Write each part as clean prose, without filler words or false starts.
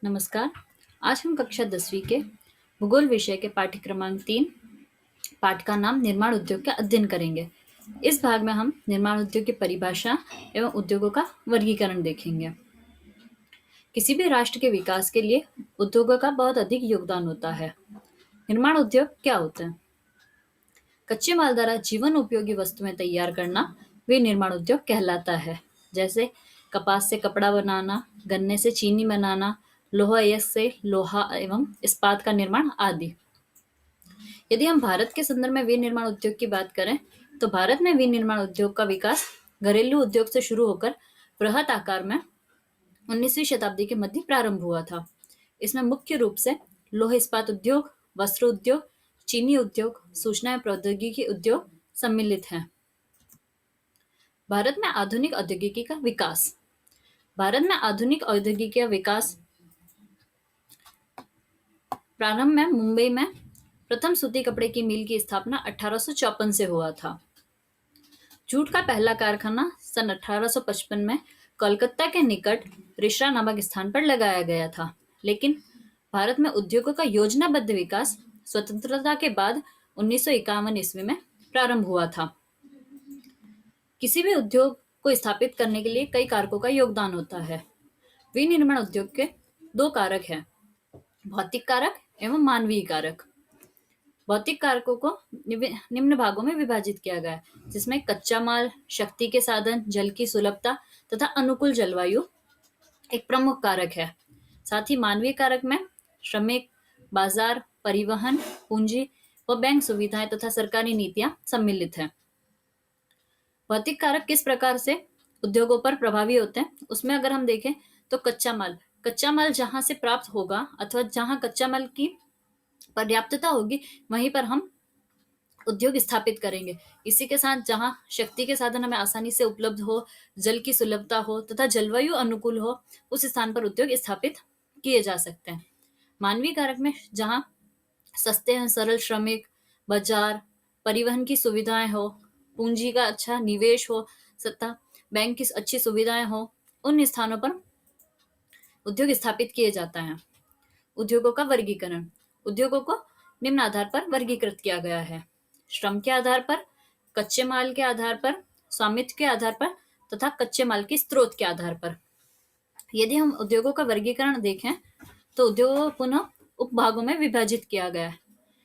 नमस्कार। आज हम कक्षा 10वीं के भूगोल विषय के पाठ्य क्रमांक 3 पाठ का नाम निर्माण उद्योग का अध्ययन करेंगे। इस भाग में हम निर्माण उद्योग की परिभाषा एवं उद्योगों का वर्गीकरण देखेंगे। किसी भी राष्ट्र के विकास के लिए उद्योगों का बहुत अधिक योगदान होता है। निर्माण उद्योग क्या होते हैं? कच्चे माल द्वारा जीवन उपयोगी वस्तुएं तैयार करना विनिर्माण उद्योग कहलाता है। जैसे कपास से कपड़ा बनाना, गन्ने से चीनी बनाना, लोहा अयस्क से लोहा एवं इस्पात का निर्माण आदि। यदि हम भारत के संदर्भ में विनिर्माण उद्योग की बात करें तो भारत में विनिर्माण उद्योग का विकास घरेलू उद्योग से शुरू होकर बृहत आकार में 19वीं शताब्दी के मध्य प्रारंभ हुआ था। इसमें मुख्य रूप से लोह इस्पात उद्योग, वस्त्र उद्योग, चीनी उद्योग, सूचना एवं प्रौद्योगिकी उद्योग सम्मिलित हैं। भारत में आधुनिक औद्योगिकी का विकास। भारत में आधुनिक औद्योगिकी का विकास प्रारंभ में मुंबई में प्रथम सूती कपड़े की मिल की स्थापना 1854 से हुआ था। जूट का पहला कारखाना सन 1855 में कोलकाता के निकट रिश्रा नामक स्थान पर लगाया गया था। लेकिन भारत में उद्योगों का योजनाबद्ध विकास स्वतंत्रता के बाद 1951 ईस्वी में प्रारंभ हुआ था। किसी भी उद्योग को स्थापित करने के लिए कई कारकों का योगदान होता है। विनिर्माण उद्योग के दो कारक हैं, भौतिक कारक एवं मानवीय कारक। भौतिक कारकों को निम्न भागों में विभाजित किया गया है, जिसमें कच्चा माल, शक्ति के साधन, जल की सुलभता तथा अनुकूल जलवायु एक प्रमुख कारक है। साथ ही मानवीय कारक में श्रमिक, बाजार, परिवहन, पूंजी व बैंक सुविधाएं तथा सरकारी नीतियां सम्मिलित हैं। भौतिक कारक किस प्रकार से उद्योगों पर प्रभावी होते हैं, उसमें अगर हम देखें तो कच्चा माल जहां से प्राप्त होगा अथवा जहां कच्चा माल की पर्याप्तता होगी वहीं पर हम उद्योग स्थापित करेंगे। इसी के साथ जहां शक्ति के साधन हमें आसानी से उपलब्ध हो, जल की सुलभता हो तथा जलवायु अनुकूल हो, उस स्थान पर उद्योग स्थापित किए जा सकते हैं। मानवीय कारक में जहां सस्ते हैं सरल श्रमिक, बाजार, परिवहन की सुविधाएं हो, पूंजी का अच्छा निवेश हो तथा बैंक की अच्छी सुविधाएं हो, उन स्थानों पर उद्योग स्थापित किए जाता है। उद्योगों का वर्गीकरण। उद्योगों को निम्न आधार पर वर्गीकृत किया गया है: श्रम के आधार पर, कच्चे माल के आधार पर, स्वामित्व के आधार पर तथा कच्चे माल के स्रोत के आधार पर। यदि हम उद्योगों का वर्गीकरण देखें तो उद्योगों को पुनः उपभागों में विभाजित किया गया है।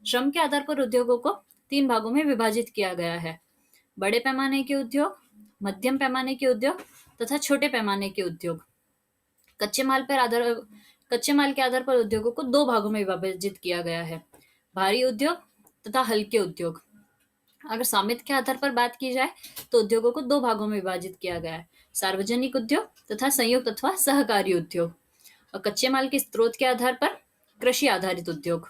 श्रम के आधार पर उद्योगों को 3 भागों में विभाजित किया गया है: बड़े पैमाने के उद्योग, मध्यम पैमाने के उद्योग तथा छोटे पैमाने के उद्योग। कच्चे माल के आधार पर उद्योगों को 2 भागों में विभाजित किया गया है: भारी उद्योग तथा हल्के उद्योग। अगर स्वामित्व के आधार पर बात की जाए तो उद्योगों को 2 भागों में विभाजित किया गया है: सार्वजनिक उद्योग तथा संयुक्त अथवा सहकारी उद्योग। और कच्चे माल के स्रोत के आधार पर कृषि आधारित उद्योग।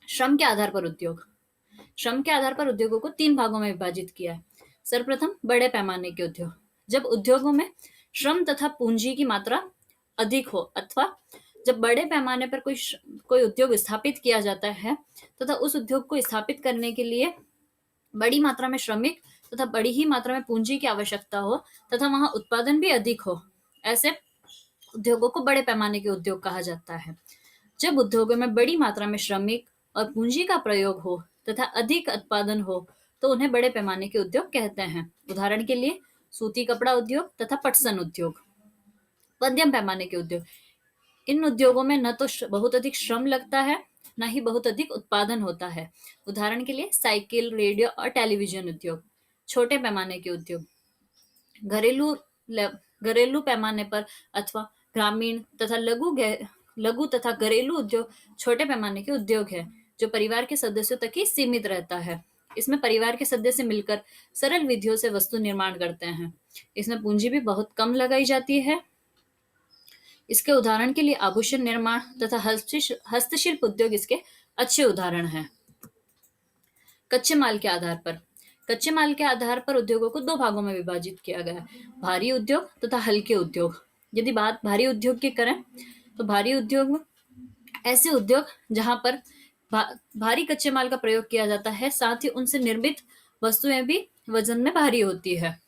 श्रम के आधार पर उद्योग। श्रम के आधार पर उद्योगों को 3 भागों में विभाजित किया है। सर्वप्रथम बड़े पैमाने के उद्योग। जब उद्योगों में श्रम तथा पूंजी की मात्रा अधिक हो अथवा जब बड़े पैमाने पर कोई उद्योग स्थापित किया जाता है तथा उस उद्योग को स्थापित करने के लिए बड़ी मात्रा में श्रमिक तथा बड़ी ही मात्रा में पूंजी की आवश्यकता हो तथा वहां उत्पादन भी अधिक हो, ऐसे उद्योगों को बड़े पैमाने के उद्योग कहा जाता है। जब उद्योगों में बड़ी मात्रा में श्रमिक और पूंजी का प्रयोग हो तथा अधिक उत्पादन हो तो उन्हें बड़े पैमाने के उद्योग कहते हैं। उदाहरण के लिए सूती कपड़ा उद्योग तथा पटसन उद्योग। मध्यम पैमाने के उद्योग। इन उद्योगों में न तो बहुत अधिक श्रम लगता है, न ही बहुत अधिक उत्पादन होता है। उदाहरण के लिए साइकिल, रेडियो और टेलीविजन उद्योग। छोटे पैमाने के उद्योग। घरेलू पैमाने पर अथवा ग्रामीण तथा लघु तथा घरेलू उद्योग छोटे पैमाने के उद्योग है जो परिवार के सदस्यों तक ही सीमित रहता है। इसमें परिवार के सदस्य मिलकर सरल विधियों से वस्तु निर्माण करते हैं। इसमें पूंजी भी बहुत कम लगाई जाती है। इसके उदाहरण के लिए आभूषण निर्माण तथा हस्तशिल्प उद्योग इसके अच्छे उदाहरण हैं। कच्चे माल के आधार पर। कच्चे माल के आधार पर उद्योगों को 2 भागों में विभाजित किया गया है: भारी उद्योग तथा हल्के उद्योग। यदि बात भारी उद्योग की करें तो भारी उद्योग में ऐसे उद्योग जहां पर भारी कच्चे माल का प्रयोग किया जाता है, साथ ही उनसे निर्मित वस्तुएं भी वजन में भारी होती है।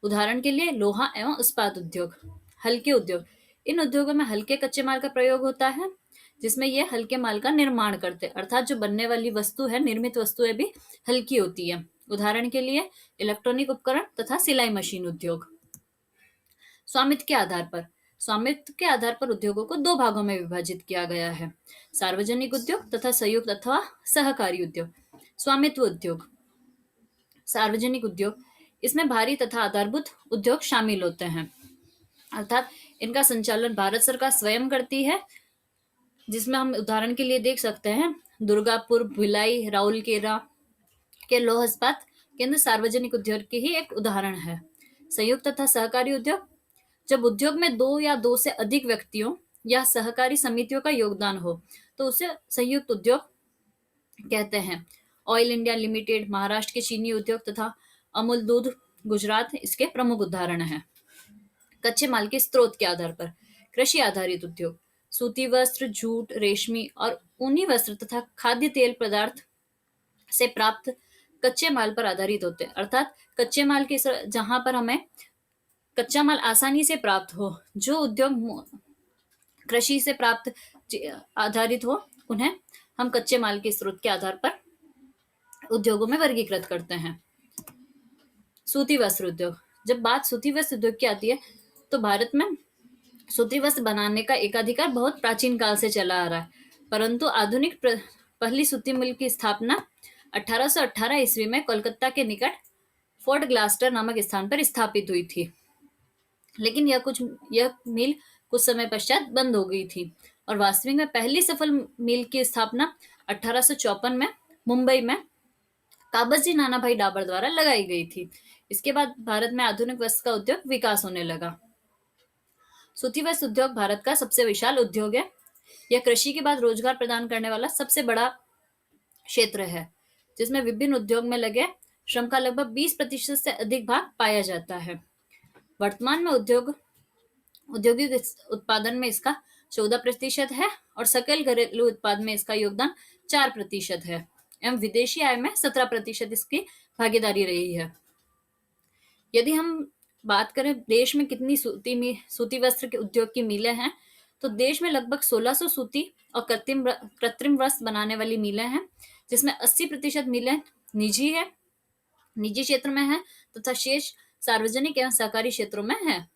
उदाहरण के लिए लोहा एवं इस्पात उद्योग। हल्के उद्योग। इन उद्योगों में हल्के कच्चे माल का प्रयोग होता है, जिसमें ये हल्के माल का निर्माण करते हैं, अर्थात जो बनने वाली वस्तु है, निर्मित वस्तुएं भी हल्की होती है। उदाहरण के लिए इलेक्ट्रॉनिक उपकरण तथा सिलाई मशीन उद्योग। स्वामित्व के आधार पर स्वामित्व के आधार पर उद्योगों को दो भागों में विभाजित किया गया है: सार्वजनिक उद्योग तथा संयुक्त अथवा सहकारी उद्योग। स्वामित्व उद्योग। सार्वजनिक उद्योग, इसमें भारी तथा आधारभूत उद्योग शामिल होते हैं, अर्थात इनका संचालन भारत सरकार स्वयं करती है, जिसमें हम उदाहरण के लिए देख सकते हैं दुर्गापुर, भिलाई, राउरकेला के लौह इस्पात केंद्र सार्वजनिक उद्योग की ही एक उदाहरण है। संयुक्त तथा सहकारी उद्योग, जब उद्योग में दो या दो से अधिक व्यक्तियों या सहकारी समितियों का योगदान हो तो उसे संयुक्त उद्योग कहते हैं। ऑयल इंडिया लिमिटेड, महाराष्ट्र के चीनी उद्योग तथा अमूल दूध गुजरात इसके प्रमुख उदाहरण हैं। कच्चे माल के स्रोत के आधार पर कृषि आधारित उद्योग सूती वस्त्र, जूट, रेशमी और ऊनी वस्त्र तथा खाद्य तेल पदार्थ से प्राप्त कच्चे माल पर आधारित होते हैं, अर्थात कच्चे माल के जहां पर हमें कच्चा माल आसानी से प्राप्त हो, जो उद्योग कृषि से प्राप्त आधारित हो, उन्हें हम कच्चे माल के स्रोत के आधार पर उद्योगों में वर्गीकृत करते हैं। सूती वस्त्र उद्योग। जब बात सूती वस्त्र उद्योग की आती है तो भारत में सूती वस्त्र बनाने का एकाधिकार बहुत प्राचीन काल से चला आ रहा है, परंतु आधुनिक पहली सूती मिल की स्थापना 1818 ईस्वी में कोलकाता के निकट फोर्ट ग्लास्टर नामक स्थान पर स्थापित हुई थी। लेकिन यह मिल कुछ समय पश्चात बंद हो गई थी और वास्तविक में पहली सफल मिल की स्थापना 1854 में मुंबई में काबसजी नानाभाई डाबर द्वारा लगाई गई थी। इसके बाद भारत में आधुनिक वस्त्र का उद्योग विकास होने लगा। सूती वस्त्र उद्योग भारत का सबसे विशाल उद्योग है। यह कृषि के बाद रोजगार प्रदान करने वाला सबसे बड़ा क्षेत्र है, जिसमें विभिन्न उद्योग में लगे श्रम का लगभग 20% से अधिक भाग पाया जाता है। वर्तमान में औद्योगिक उत्पादन में इसका 14% है और सकल घरेलू उत्पाद में इसका योगदान 4% है एवं विदेशी आय में 17% इसकी भागीदारी रही है। यदि हम बात करें देश में कितनी सूती वस्त्र के उद्योग की मिलें हैं, तो देश में लगभग 1600 सूती और कृत्रिम वस्त्र बनाने वाली मिलें हैं, जिसमें 80% मिलें निजी क्षेत्र में है तथा शेष सार्वजनिक एवं सहकारी क्षेत्रों में है।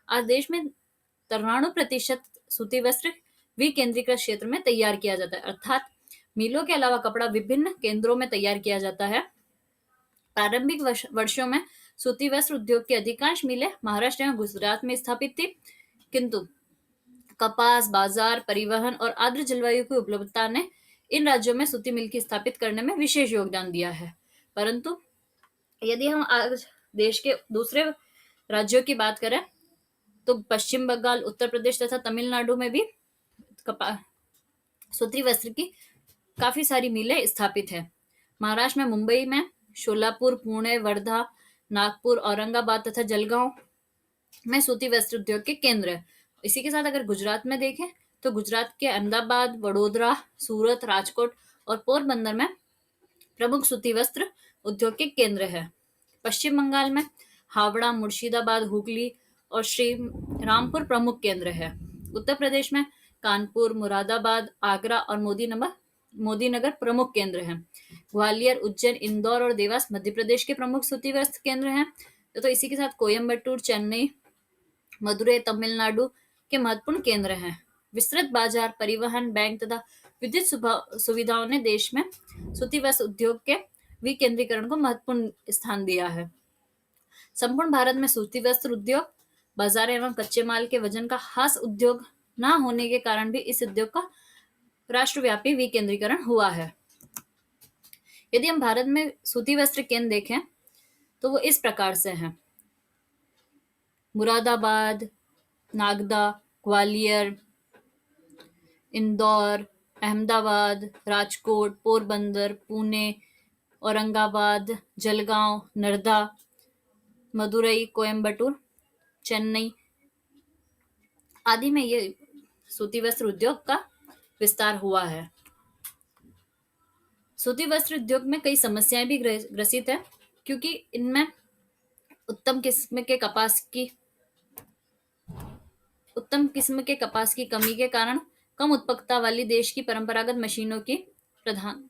आज देश में 93% सूती वस्त्र विकेंद्रीकृत क्षेत्र में तैयार किया जाता है, अर्थात मिलों के अलावा कपड़ा विभिन्न केंद्रों में तैयार किया जाता है। प्रारंभिक वर्षों में सूती वस्त्र उद्योग की अधिकांश मिलें महाराष्ट्र एवं गुजरात में स्थापित थी, किंतु कपास, बाजार, परिवहन और आर्द्र जलवायु की उपलब्धता ने इन राज्यों में सूती मिल की स्थापित करने में विशेष योगदान दिया है। परंतु यदि हम आज देश के दूसरे राज्यों की बात करें तो पश्चिम बंगाल, उत्तर प्रदेश तथा तमिलनाडु में भी सूती वस्त्र की काफी सारी मिलें स्थापित है। महाराष्ट्र में मुंबई में शोलापुर, पुणे, वर्धा, नागपुर, औरंगाबाद तथा जलगांव में सूती वस्त्र उद्योग के केंद्र है। इसी के साथ अगर गुजरात में देखें तो गुजरात के अहमदाबाद, वडोदरा, सूरत, राजकोट और पोरबंदर में प्रमुख सूती वस्त्र उद्योग के केंद्र है। पश्चिम बंगाल में हावड़ा, मुर्शिदाबाद, हुगली और श्री रामपुर प्रमुख केंद्र है। उत्तर प्रदेश में कानपुर, मुरादाबाद, आगरा और मोदीनगर प्रमुख केंद्र हैं। ग्वालियर, उज्जैन, इंदौर और देवास मध्य प्रदेश के प्रमुख सूती वस्त्र केंद्र हैं। तो इसी के साथ कोयम्बटूर, चेन्नई, मदुरै तमिलनाडु के महत्वपूर्ण केंद्र हैं। विस्तृत बाजार, परिवहन, बैंक तथा विद्युत सुविधाओं ने देश में सूती वस्त्र उद्योग के विकेंद्रीकरण को महत्वपूर्ण स्थान दिया है। संपूर्ण भारत में सूती वस्त्र उद्योग बाजार एवं कच्चे माल के वजन का खास उद्योग न होने के कारण भी इस उद्योग का राष्ट्रव्यापी विकेंद्रीकरण हुआ है। यदि हम भारत में सूती वस्त्र केंद्र देखें तो वो इस प्रकार से हैं: मुरादाबाद, नागदा, ग्वालियर, इंदौर, अहमदाबाद, राजकोट, पोरबंदर, पुणे, औरंगाबाद, जलगांव, नर्मदा, मदुरई, कोयम्बटूर, चेन्नई आदि में ये सूती वस्त्र उद्योग का विस्तार हुआ है। सूती वस्त्र उद्योग में कई समस्याएं भी ग्रसित है, क्योंकि इनमें उत्तम उत्तम किस्म के कपास की कमी के कारण कम उत्पादकता वाली देश की परंपरागत मशीनों की प्रधान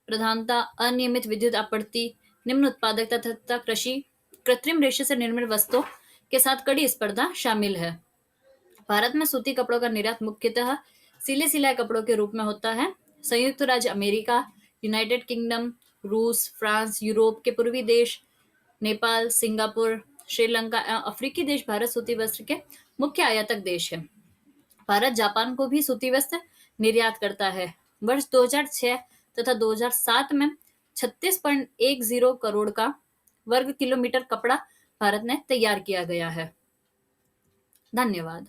प्रधानता, अनियमित विद्युत आपूर्ति, निम्न उत्पादकता तथा कृषि कृत्रिम रेशे से निर्मित वस्तुओं के साथ कड़ी स्पर्धा शामिल है। भारत में सूती कपड़ों का निर्यात मुख्यतः सिले सिलाए कपड़ों के रूप में होता है। संयुक्त राज्य अमेरिका, यूनाइटेड किंगडम, रूस, फ्रांस, यूरोप के पूर्वी देश, नेपाल, सिंगापुर, श्रीलंका एवं अफ्रीकी देश भारत सूती वस्त्र के मुख्य आयातक देश है। भारत जापान को भी सूती वस्त्र निर्यात करता है। वर्ष 2006 तथा 2007 में 36.10 करोड़ का वर्ग किलोमीटर कपड़ा भारत में तैयार किया गया है। धन्यवाद।